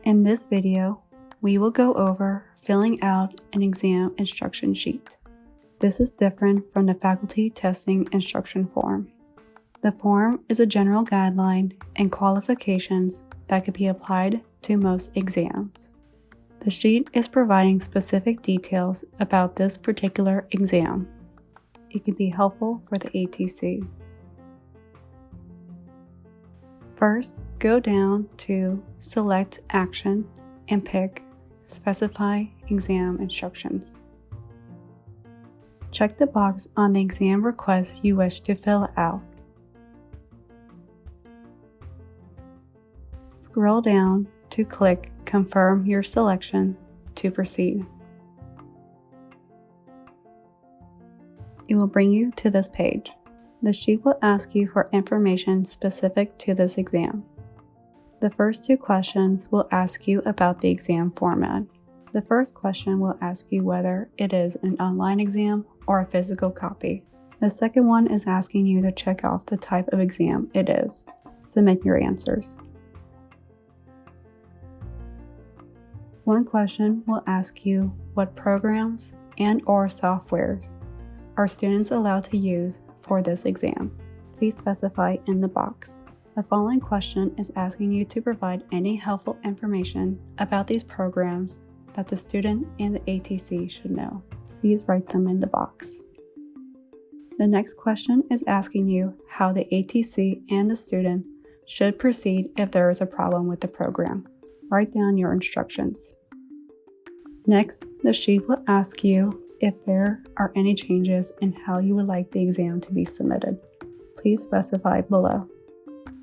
In this video, we will go over filling out an exam instruction sheet. This is different from the faculty testing instruction form. The form is a general guideline and qualifications that could be applied to most exams. The sheet is providing specific details about this particular exam. It can be helpful for the ATC. First, go down to Select Action and pick Specify Exam Instructions. Check the box on the exam request you wish to fill out. Scroll down to click Confirm your selection to proceed. It will bring you to this page. The sheet will ask you for information specific to this exam. The first two questions will ask you about the exam format. The first question will ask you whether it is an online exam or a physical copy. The second one is asking you to check off the type of exam it is. Submit your answers. One question will ask you what programs and/or softwares are students allowed to use for this exam. Please specify in the box. The following question is asking you to provide any helpful information about these programs that the student and the ATC should know. Please write them in the box. The next question is asking you how the ATC and the student should proceed if there is a problem with the program. Write down your instructions. Next, the sheet will ask you if there are any changes in how you would like the exam to be submitted. Please specify below.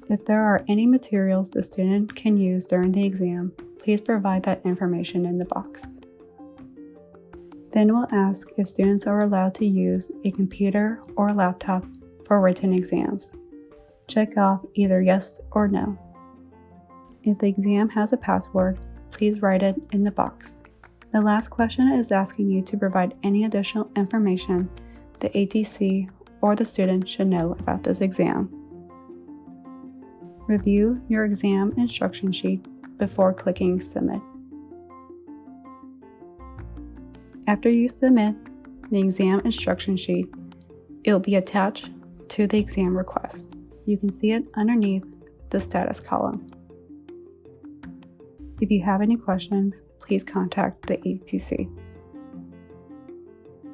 If there are any materials the student can use during the exam, please provide that information in the box. Then we'll ask if students are allowed to use a computer or laptop for written exams. Check off either yes or no. If the exam has a password, please write it in the box. The last question is asking you to provide any additional information the ATC or the student should know about this exam. Review your exam instruction sheet before clicking Submit. After you submit the exam instruction sheet, it will be attached to the exam request. You can see it underneath the status column. If you have any questions, please contact the ATC.